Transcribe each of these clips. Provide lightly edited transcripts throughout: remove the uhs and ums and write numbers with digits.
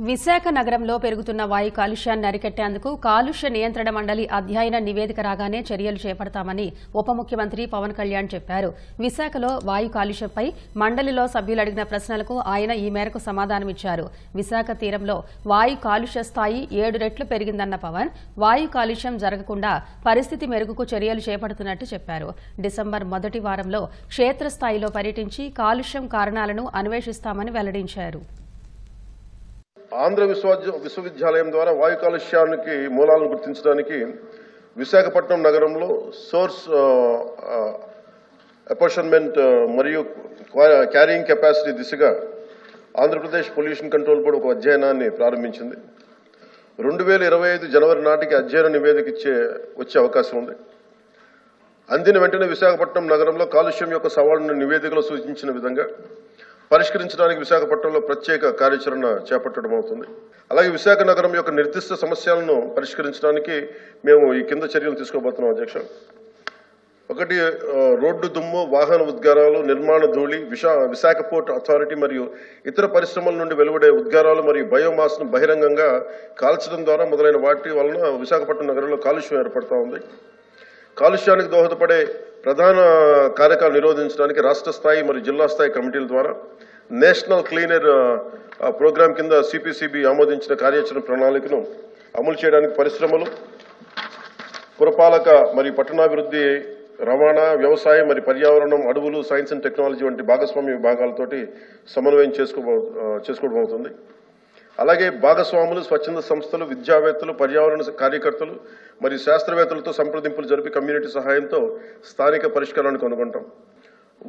విశాఖ నగరంలో పెరుగుతున్న వాయు కాలుష్యాన్ని అరికట్టేందుకు కాలుష్య నియంత్రణ మండలి అధ్యయన నివేదిక రాగానే చర్యలు చేపడతామని ఉప ముఖ్యమంత్రి పవన్ కళ్యాణ్ చెప్పారు. విశాఖలో వాయు కాలుష్యంపై మండలిలో సభ్యులు అడిగిన ప్రశ్నలకు ఆయన ఈ మేరకు సమాధానమిచ్చారు. విశాఖ తీరంలో వాయు కాలుష్య స్థాయి 7 రెట్లు పెరిగిందన్న పవన్ వాయు కాలుష్యం జరగకుండా పరిస్థితి మెరుగుకు చర్యలు చేపడుతున్నట్టు చెప్పారు. డిసెంబర్ మొదటి వారంలో క్షేత్రస్థాయిలో పర్యటించి కాలుష్యం కారణాలను అన్వేషిస్తామని వెల్లడించారు. ఆంధ్ర విశ్వవిద్యాలయం ద్వారా వాయు కాలుష్యానికి మూలాలను గుర్తించడానికి విశాఖపట్నం నగరంలో సోర్స్ అపార్ట్మెంట్ మరియు క్యారింగ్ కెపాసిటీ దిశగా ఆంధ్రప్రదేశ్ పొల్యూషన్ కంట్రోల్ బోర్డు ఒక అధ్యయనాన్ని ప్రారంభించింది. 2025 జనవరి నాటికి అధ్యయన నివేదిక వచ్చే అవకాశం ఉంది. అందిన వెంటనే విశాఖపట్నం నగరంలో కాలుష్యం యొక్క సవాళ్లను నివేదికలో సూచించిన విధంగా పరిష్కరించడానికి విశాఖపట్నంలో ప్రత్యేక కార్యాచరణ చేపట్టడం అవుతుంది. అలాగే విశాఖ నగరం యొక్క నిర్దిష్ట సమస్యలను పరిష్కరించడానికి మేము ఈ కింద చర్యలు తీసుకోబోతున్నాం అధ్యక్ష. ఒకటి, రోడ్డు దుమ్ము, వాహన ఉద్గారాలు, నిర్మాణ ధూళి, విశాఖ పోర్ట్ అథారిటీ మరియు ఇతర పరిశ్రమల నుండి వెలువడే ఉద్గారాలు మరియు బయోమాస్ ను బహిరంగంగా కాల్చడం ద్వారా మొదలైన వాటి వలన విశాఖపట్నం నగరంలో కాలుష్యం ఏర్పడతా ఉంది. కాలుష్యానికి దోహదపడే ప్రధాన కారకాలు నిరోధించడానికి రాష్ట్ర స్థాయి మరియు జిల్లా స్థాయి కమిటీల ద్వారా నేషనల్ క్లీనర్ ప్రోగ్రాం కింద సిపిసిబి ఆమోదించిన కార్యాచరణ ప్రణాళికను అమలు చేయడానికి పరిశ్రమలు, పురపాలక మరియు పట్టణాభివృద్ధి, రవాణా, వ్యవసాయం మరియు పర్యావరణం, అడవులు, సైన్స్ అండ్ టెక్నాలజీ వంటి భాగస్వామ్య విభాగాలతోటి సమన్వయం చేసుకోవడం అవుతుంది. అలాగే భాగస్వాములు, స్వచ్ఛంద సంస్థలు, విద్యావేత్తలు, పర్యావరణ కార్యకర్తలు మరియు శాస్త్రవేత్తలతో సంప్రదింపులు జరిపి కమ్యూనిటీ సహాయంతో స్థానిక పరిష్కారాన్ని కనుగొంటాం.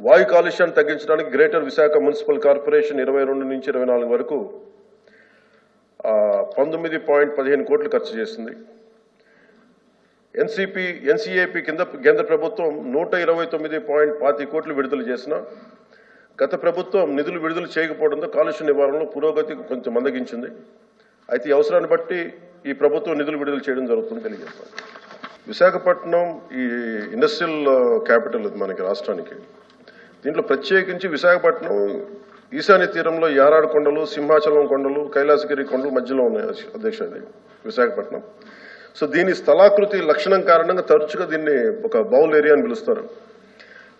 వాయు కాలుష్యాన్ని తగ్గించడానికి గ్రేటర్ విశాఖ మున్సిపల్ కార్పొరేషన్ 22 నుంచి 24 వరకు 19.15 కోట్లు ఖర్చు చేసింది. ఎన్సీఏపీ కింద కేంద్ర ప్రభుత్వం 129.25 కోట్లు విడుదల చేసిన గత ప్రభుత్వం నిధులు విడుదల చేయకపోవడంతో కాలుష్య నివారణలో పురోగతి కొంచెం మందగించింది. అయితే ఈ అవసరాన్ని బట్టి ఈ ప్రభుత్వం నిధులు విడుదల చేయడం జరుగుతుంది తెలియజేస్తాను. విశాఖపట్నం ఈ ఇండస్ట్రియల్ క్యాపిటల్ మనకి రాష్ట్రానికి. దీంట్లో ప్రత్యేకించి విశాఖపట్నం ఈశాన్య తీరంలో యారాడు కొండలు, సింహాచలం కొండలు, కైలాసగిరి కొండలు మధ్యలో ఉన్నాయి అధ్యక్ష. విశాఖపట్నం సో దీని స్థలాకృతి లక్షణం కారణంగా తరచుగా దీన్ని ఒక బౌల్ ఏరియా అని పిలుస్తారు.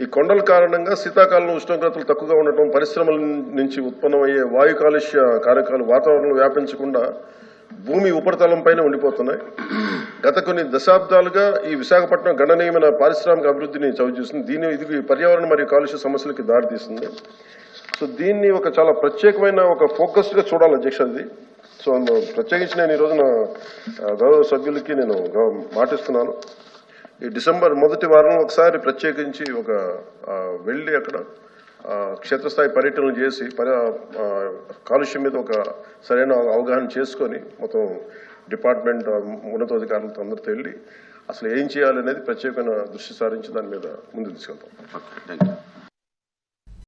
ఈ కొండల కారణంగా శీతాకాలంలో ఉష్ణోగ్రతలు తక్కువగా ఉండటం, పరిశ్రమల నుంచి ఉత్పన్నమయ్యే వాయు కాలుష్య కారకాలు వాతావరణంలో వ్యాపించకుండా భూమి ఉపరితలంపైనే ఉండిపోతున్నాయి. గత కొన్ని దశాబ్దాలుగా ఈ విశాఖపట్నం గణనీయమైన పారిశ్రామిక అభివృద్ధిని చవిచూసింది. ఇది పర్యావరణ మరియు కాలుష్య సమస్యలకి దారితీస్తుంది. సో దీన్ని ఒక చాలా ప్రత్యేకమైన ఒక ఫోకస్డ్ గా చూడాలి అధ్యక్ష. ఇది సో ప్రత్యేకించి నేను ఈ రోజున గౌరవ సభ్యులకి నేను మాటిస్తున్నాను. ఈ డిసెంబర్ మొదటి వారంలో ఒకసారి ప్రత్యేకించి వెళ్ళి అక్కడ క్షేత్రస్థాయి పర్యటనలు చేసి కాలుష్యం మీద ఒక సరైన అవగాహన చేసుకొని మొత్తం డిపార్ట్మెంట్ ఉన్నతాధికారులతో అందరితో వెళ్ళి అసలు ఏం చేయాలనేది ప్రత్యేకమైన దృష్టి సారించి దాని మీద ముందుకు తీసుకెళ్తాం.